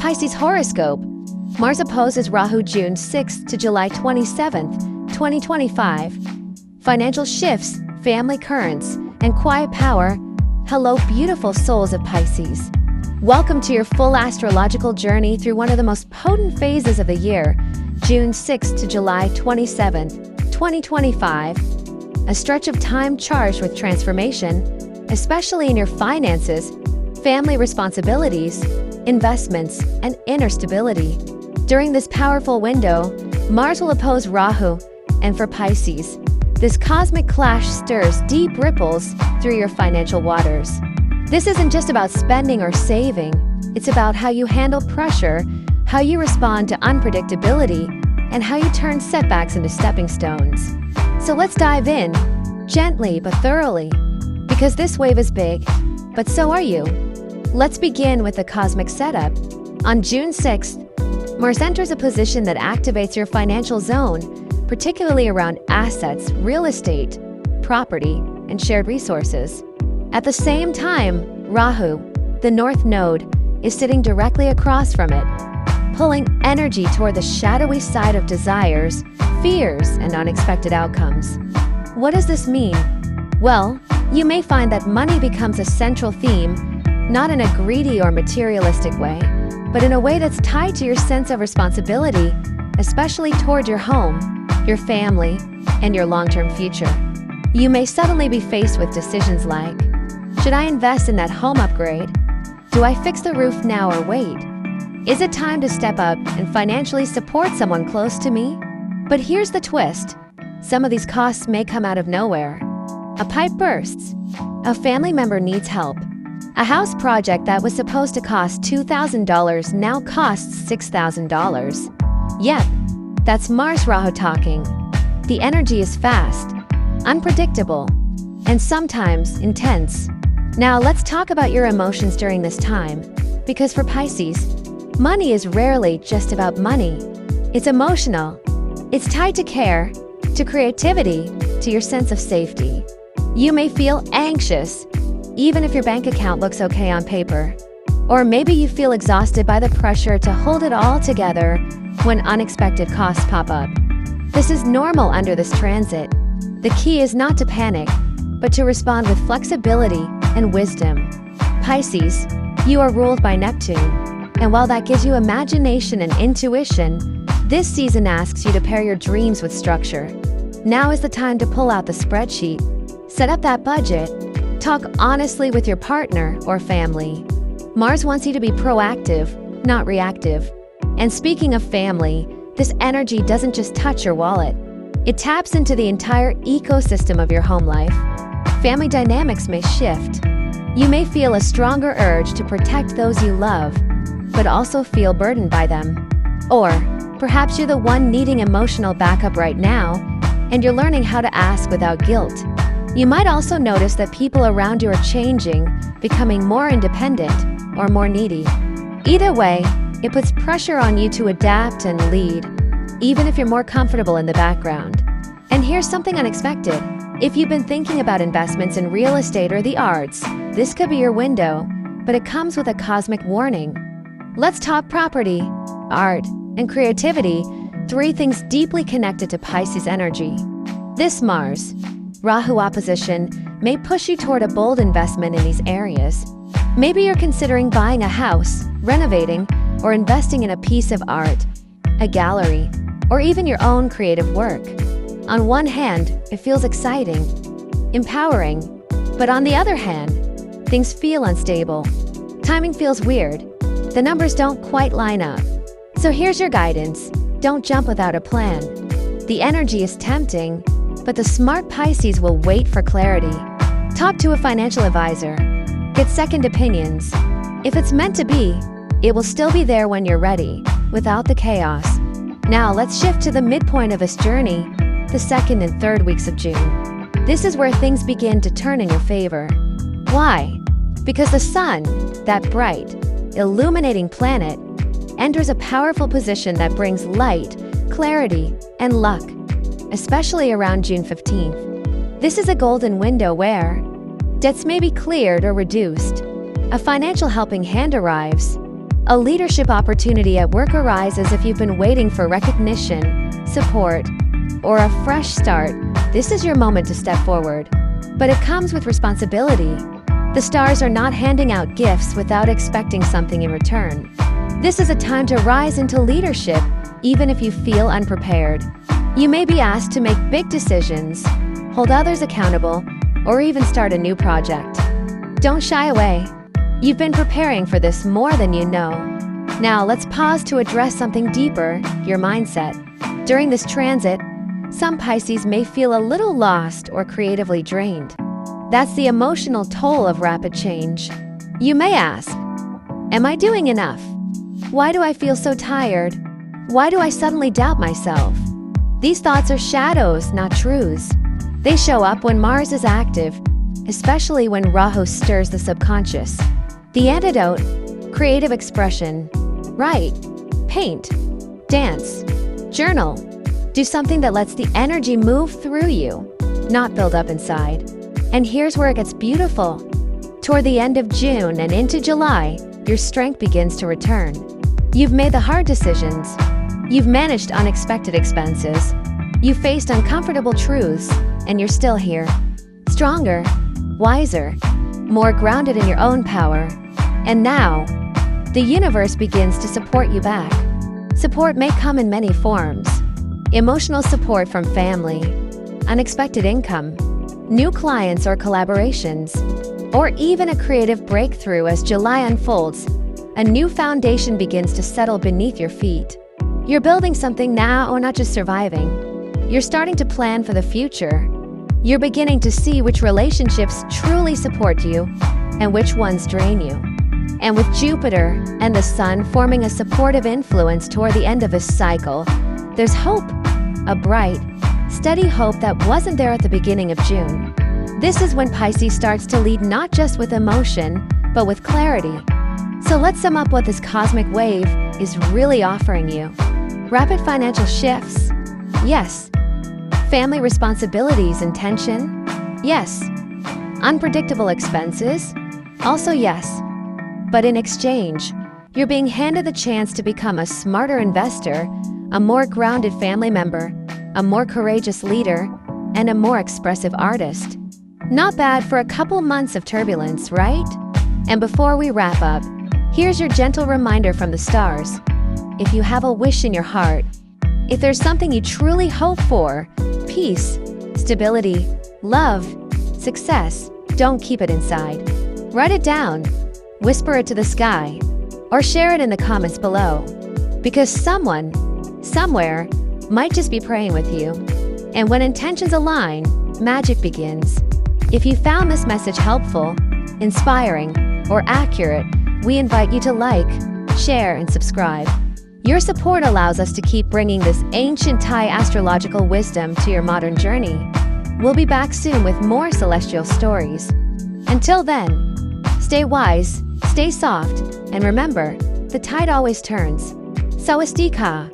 Pisces horoscope. Mars opposes Rahu June 6th to July 27th, 2025. Financial shifts, family currents, and quiet power. Hello, beautiful souls of Pisces. Welcome to your full astrological journey through one of the most potent phases of the year, June 6th to July 27th, 2025. A stretch of time charged with transformation, especially in your finances, family responsibilities, investments, and inner stability. During this powerful window, Mars will oppose Rahu, and for Pisces, this cosmic clash stirs deep ripples through your financial waters. This isn't just about spending or saving, it's about how you handle pressure, how you respond to unpredictability, and how you turn setbacks into stepping stones. So let's dive in, gently but thoroughly, because this wave is big, but so are you. Let's begin with the cosmic setup. On June 6th, Mars enters a position that activates your financial zone, particularly around assets, real estate, property, and shared resources. At the same time, Rahu, the north node, is sitting directly across from it, pulling energy toward the shadowy side of desires, fears, and unexpected outcomes. What does this mean? Well, you may find that money becomes a central theme, not in a greedy or materialistic way, but in a way that's tied to your sense of responsibility, especially toward your home, your family, and your long-term future. You may suddenly be faced with decisions like, should I invest in that home upgrade? Do I fix the roof now or wait? Is it time to step up and financially support someone close to me? But here's the twist. Some of these costs may come out of nowhere. A pipe bursts. A family member needs help. A house project that was supposed to cost $2,000 now costs $6,000. Yep, that's Mars Rahu talking. The energy is fast, unpredictable, and sometimes intense. Now let's talk about your emotions during this time, because for Pisces, money is rarely just about money. It's emotional. It's tied to care, to creativity, to your sense of safety. You may feel anxious, even if your bank account looks okay on paper. Or maybe you feel exhausted by the pressure to hold it all together when unexpected costs pop up. This is normal under this transit. The key is not to panic, but to respond with flexibility and wisdom. Pisces, you are ruled by Neptune, and while that gives you imagination and intuition, this season asks you to pair your dreams with structure. Now is the time to pull out the spreadsheet, set up that budget, talk honestly with your partner or family. Mars wants you to be proactive, not reactive. And speaking of family, this energy doesn't just touch your wallet. It taps into the entire ecosystem of your home life. Family dynamics may shift. You may feel a stronger urge to protect those you love, but also feel burdened by them. Or perhaps you're the one needing emotional backup right now, and you're learning how to ask without guilt. You might also notice that people around you are changing, becoming more independent or more needy. Either way, it puts pressure on you to adapt and lead, even if you're more comfortable in the background. And here's something unexpected. If you've been thinking about investments in real estate or the arts, this could be your window, but it comes with a cosmic warning. Let's talk property, art, and creativity, three things deeply connected to Pisces energy. This Mars Rahu opposition may push you toward a bold investment in these areas. Maybe you're considering buying a house, renovating, or investing in a piece of art, a gallery, or even your own creative work. On one hand, it feels exciting, empowering, but on the other hand, things feel unstable. Timing feels weird. The numbers don't quite line up. So here's your guidance. Don't jump without a plan. The energy is tempting, but the smart Pisces will wait for clarity. Talk to a financial advisor. Get second opinions. If it's meant to be, it will still be there when you're ready, without the chaos. Now let's shift to the midpoint of this journey, the second and third weeks of June. This is where things begin to turn in your favor. Why? Because the sun, that bright, illuminating planet, enters a powerful position that brings light, clarity, and luck, especially around June 15th. This is a golden window where debts may be cleared or reduced, a financial helping hand arrives, A leadership opportunity at work arises if you've been waiting for recognition, support, or a fresh start. This is your moment to step forward. But it comes with responsibility. The stars are not handing out gifts without expecting something in return. This is a time to rise into leadership, even if you feel unprepared. You may be asked to make big decisions, hold others accountable, or even start a new project. Don't shy away. You've been preparing for this more than you know. Now let's pause to address something deeper, your mindset. During this transit, some Pisces may feel a little lost or creatively drained. That's the emotional toll of rapid change. You may ask, am I doing enough? Why do I feel so tired? Why do I suddenly doubt myself? These thoughts are shadows, not truths. They show up when Mars is active, especially when Rahu stirs the subconscious. The antidote: creative expression. Write, paint, dance, journal. Do something that lets the energy move through you, not build up inside. And here's where it gets beautiful. Toward the end of June and into July, your strength begins to return. You've made the hard decisions. You've managed unexpected expenses. You've faced uncomfortable truths, and you're still here. Stronger, wiser, more grounded in your own power. And now, the universe begins to support you back. Support may come in many forms. Emotional support from family, unexpected income, new clients or collaborations, or even a creative breakthrough. As July unfolds, a new foundation begins to settle beneath your feet. You're building something now, or not just surviving. You're starting to plan for the future. You're beginning to see which relationships truly support you and which ones drain you. And with Jupiter and the Sun forming a supportive influence toward the end of this cycle, there's hope, a bright, steady hope that wasn't there at the beginning of June. This is when Pisces starts to lead not just with emotion, but with clarity. So let's sum up what this cosmic wave is really offering you. Rapid financial shifts? Yes. Family responsibilities and tension? Yes. Unpredictable expenses? Also yes. But in exchange, you're being handed the chance to become a smarter investor, a more grounded family member, a more courageous leader, and a more expressive artist. Not bad for a couple months of turbulence, right? And before we wrap up, here's your gentle reminder from the stars. If you have a wish in your heart, if there's something you truly hope for, peace, stability, love, success, don't keep it inside. Write it down, whisper it to the sky, or share it in the comments below. Because someone, somewhere, might just be praying with you. And when intentions align, magic begins. If you found this message helpful, inspiring, or accurate, we invite you to like, share, and subscribe. Your support allows us to keep bringing this ancient Thai astrological wisdom to your modern journey. We'll be back soon with more celestial stories. Until then, stay wise, stay soft, and remember, the tide always turns. Sawadee ka.